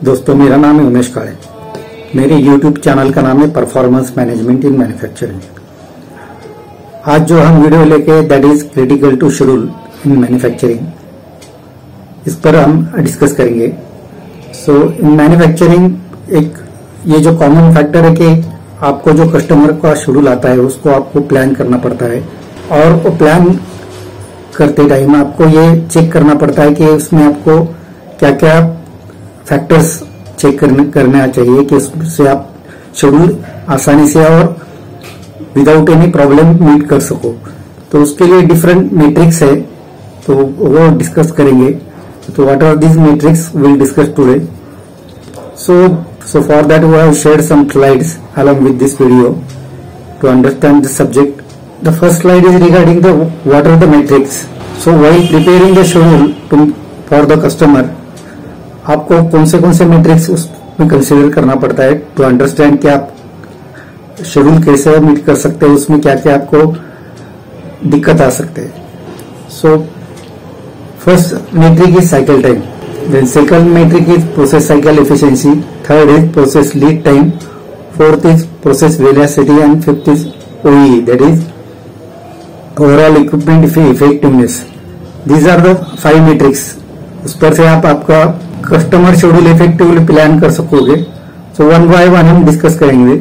दोस्तों, मेरा नाम है उमेश काळे। मेरे YouTube चैनल का नाम है परफॉर्मेंस मैनेजमेंट इन मैन्युफैक्चरिंग। आज जो हम वीडियो लेके that is critical to schedule in manufacturing, इस पर हम डिस्कस करेंगे। सो इन मैन्युफैक्चरिंग एक ये जो कॉमन फैक्टर है कि आपको जो कस्टमर का शेड्यूल आता है उसको आपको प्लान करना पड़ता है, और वो प्लान करते टाइम आपको ये चेक करना पड़ता है कि उसमें आपको क्या क्या फैक्टर्स चेक करना चाहिए कि उससे आप शेड्यूल आसानी से और विदाउट एनी प्रॉब्लम मीट कर सको। तो उसके लिए डिफरेंट मैट्रिक्स है, तो वो डिस्कस करेंगे। तो what are this metrics will discuss today. So for that we have shared some slides along with this video to understand the subject. The first slide is regarding the what are the metrics. So while preparing the schedule for the customer, आपको कौन से matrix उसमें consider करना पड़ता है to understand कि आप schedule कैसे मीट कर सकते हैं, उसमें क्या क्या आपको दिक्कत आ सकते हैं। So first metric is cycle time, then second metric is process cycle efficiency, third is process lead time, fourth is process velocity and fifth is OEE, that is overall equipment effectiveness. These are the 5 metrics. उस पर से आप आपका customer schedule effectively plan कर सकोगे। So one by one हम discuss करेंगे।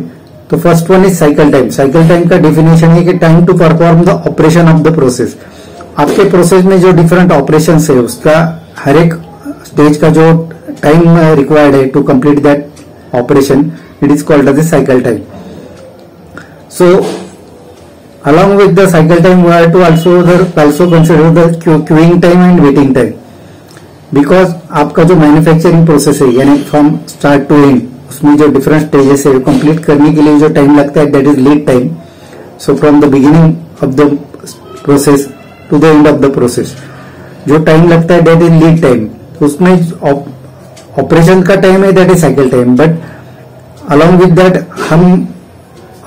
तो first one is cycle time. Cycle time का डेफिनेशन है कि time to perform the operation of the process. आपके प्रोसेस में जो डिफरेंट ऑपरेशन है उसका हर एक स्टेज का जो टाइम रिक्वायर्ड है to complete that operation, it is called as the cycle time. So along with the cycle time we have to also consider the queuing time and waiting time, because आपका जो manufacturing process है यानी from start to and, उसमें जो different stages है complete करने के लिए जो टाइम लगता है that is lead time. So from the beginning of the process to the end of the process जो टाइम लगता है दैट इज लीड टाइम। उसमें ऑपरेशन का टाइम है that is cycle time, but along with that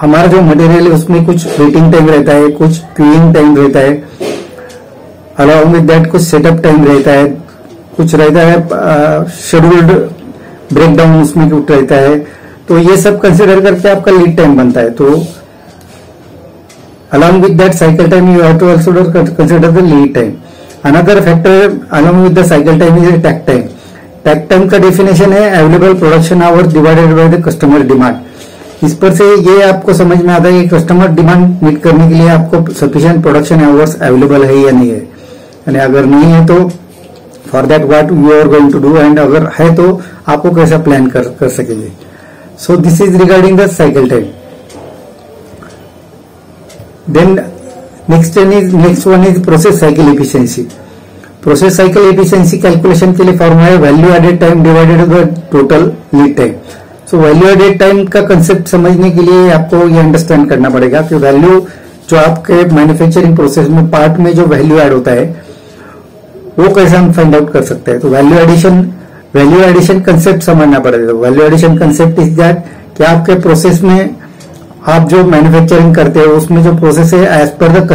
हमारा जो material है उसमें कुछ वेटिंग टाइम रहता है, कुछ क्यूइंग टाइम रहता है, अलॉन्ग विद दैट कुछ सेटअप टाइम रहता है, कुछ रहता है शेड्यूल्ड ब्रेकडाउन उसमें कुछ रहता है। तो ये सब कंसिडर करके आपका लीड टाइम बनता है। तो along with that cycle time you have to also consider the lead time. Another factor along with the cycle time is takt time. Takt time का डेफिनेशन है available production hour divided by the customer demand. इस पर से ये आपको समझ में आता है कि कस्टमर डिमांड मीट करने के लिए आपको सफिशिएंट प्रोडक्शन आवर्स अवेलेबल है या नहीं है, यानी अगर नहीं है तो for that what you are going to do, and अगर है तो आपको कैसा प्लान कर सकेंगे। So this is regarding the cycle time. Then next one is process cycle efficiency. Process cycle efficiency calculation के लिए फॉर्मूला है value added time divided by total lead time. So value added time का concept समझने के लिए आपको ये understand करना पड़ेगा कि वैल्यू जो आपके मैन्युफैक्चरिंग प्रोसेस में पार्ट में जो वैल्यू ऐड होता है वो कैसे हम फाइंड आउट कर सकते हैं। तो वैल्यू एडिशन कंसेप्ट समझना पड़ेगा। Value addition concept is that कि आपके प्रोसेस में आप जो मैन्युफैक्चरिंग करते हो उसमें जो प्रोसेस है as per the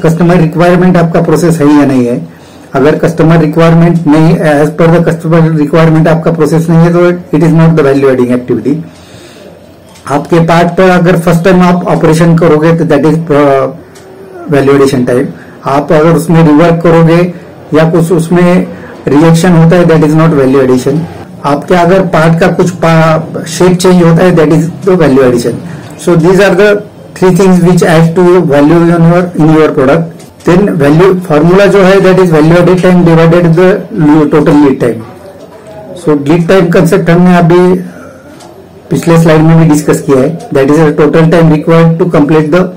customer requirement आपका प्रोसेस है या नहीं है। अगर कस्टमर रिक्वायरमेंट नहीं, as per the customer requirement आपका प्रोसेस नहीं है तो it is not the value adding activity. आपके पार्ट पर अगर फर्स्ट टाइम आप ऑपरेशन करोगे तो that is value addition time. आप अगर उसमें रिवर्क करोगे या कुछ उसमें रिएक्शन होता है that is not value addition. आपके अगर पार्ट का कुछ शेप चेंज होता है that is the value addition. So these are the 3 things which add to value in your product. Then value formula जो है that is value added time divided the total lead time. So lead time concept हमने अभी पिछले slide में भी discuss किया है। That is the total time required to complete the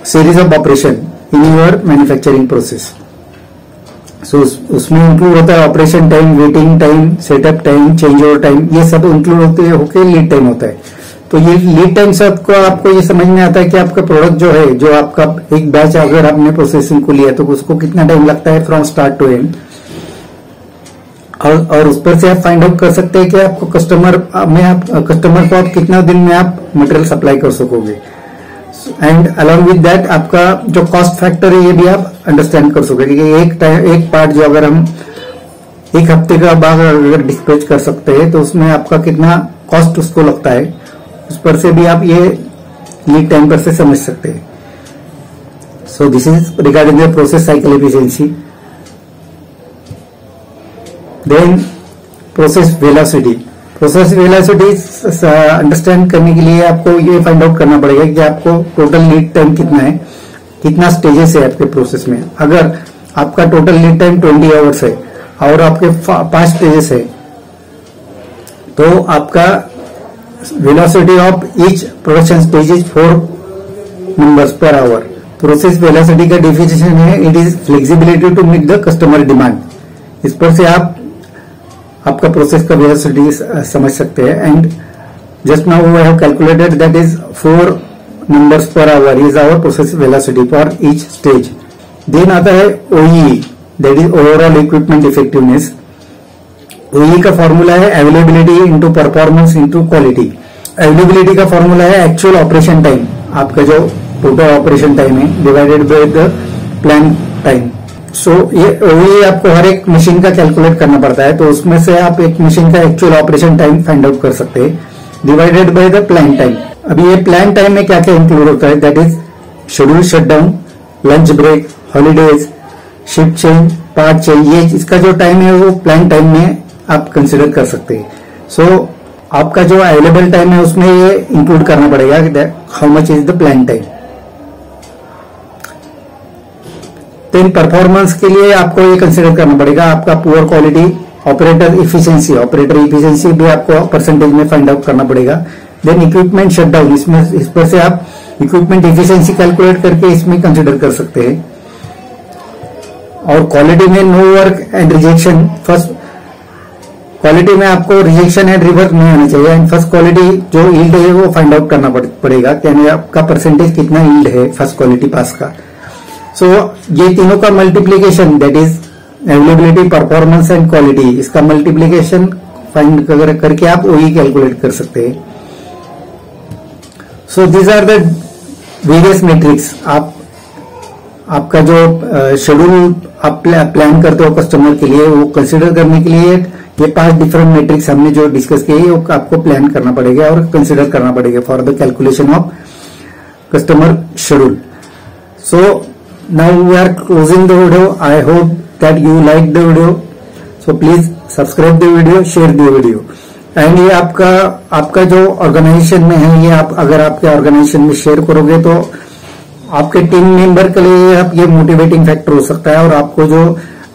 series of operation in your manufacturing process. So उसमें include होता है operation time, waiting time, setup time, changeover time, ये सब इंक्लूड होके लीड टाइम होता है। तो ये लीड टाइम से आपको ये समझ में आता है कि आपका प्रोडक्ट जो है, जो आपका एक बैच अगर आपने प्रोसेसिंग को लिया तो उसको कितना टाइम लगता है फ्रॉम स्टार्ट टू एंड, और उस पर से आप फाइंड आउट कर सकते हैं कि आपको कस्टमर को आप कितना दिन में आप मटेरियल सप्लाई कर सकोगे। एंड अलॉन्ग विद दैट आपका जो कॉस्ट फैक्टर है ये भी आप अंडरस्टैंड कर सकोगे कि एक पार्ट जो अगर हम एक हफ्ते का बाद अगर डिस्पैच कर सकते हैं तो उसमें आपका कितना कॉस्ट उसको लगता है, उस पर से भी आप ये लीड टाइम पर से समझ सकते हैं। So this is regarding the process cycle efficiency. Then process velocity. Process velocity understand करने के लिए आपको ये फाइंड आउट करना पड़ेगा कि आपको टोटल लीड टाइम कितना है, कितना स्टेजेस है आपके प्रोसेस में। अगर आपका टोटल लीड टाइम 20 आवर्स है और आपके 5 स्टेजेस है तो आपका velocity of each production stage is 4 numbers पर आवर। प्रोसेस वेलोसिटी का डेफिनेशन है, it is flexibility to meet the customer demand. इस पर से आप आपका प्रोसेस का वेलोसिटी समझ सकते हैं। And just now we have calculated that is 4 numbers पर our is our process velocity for each stage. Then आता है OEE, that is overall equipment effectiveness. OEE का फॉर्मूला है availability into performance into quality. Availability का formula है actual operation time, आपका जो total operation time है divided by the plan time. So ये OEE आपको हर एक मशीन का कैलकुलेट करना पड़ता है, तो उसमें से आप एक मशीन का actual operation time find out कर सकते हैं divided by the plan time. अभी ये प्लान टाइम में क्या क्या इंक्लूड होता है, that is schedule shutdown, lunch break, holidays, shift change, part change. ये इसका जो टाइम है वो प्लान टाइम में आप कंसिडर कर सकते हैं। सो आपका जो अवेलेबल टाइम है उसमें ये इंक्लूड करना पड़ेगा how much is the plan time. Then performance के लिए आपको ये कंसिडर करना पड़ेगा आपका पुअर क्वालिटी, ऑपरेटर इफिशियंसी भी आपको परसेंटेज में फाइंड आउट करना पड़ेगा। देन इक्विपमेंट शटडाउन, इसमें इस पर से आप इक्विपमेंट इफिशियंसी कैलकुलेट करके इसमें कंसिडर कर सकते हैं। और क्वालिटी में no work and rejection. First quality में आपको रिजेक्शन एंड रिवर्क नहीं होना चाहिए। एंड फर्स्ट क्वालिटी जो यील्ड है वो फाइंड आउट करना पड़ेगा, यानी आपका परसेंटेज कितना यील्ड है फर्स्ट क्वालिटी पास का। सो ये तीनों का multiplication, that is availability, performance and quality, इसका मल्टीप्लीकेशन फाइंड करके आप OEE कैलकुलेट कर सकते हैं। So these are the various metrics. आपका जो शेड्यूल आप प्लान करते हो कस्टमर के लिए वो कंसिडर करने के लिए ये 5 डिफरेंट मेट्रिक्स हमने जो डिस्कस किए वो आपको प्लान करना पड़ेगा और कंसिडर करना पड़ेगा for the calculation of customer schedule. So now we are closing the video. I hope that you like the video, so please subscribe the video, share the video। And ये आपका जो organisation में है, ये आप अगर आपके ऑर्गेनाइजेशन में शेयर करोगे तो आपके टीम मेंबर के लिए ये मोटिवेटिंग फैक्टर हो सकता है और आपको जो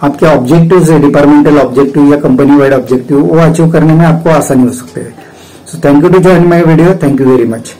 आपके ऑब्जेक्टिव्स है, डिपार्टमेंटल ऑब्जेक्टिव या कंपनी वाइड ऑब्जेक्टिव, वो अचीव करने में आपको आसानी हो सकती है। So thank you to join my video. Thank you very much.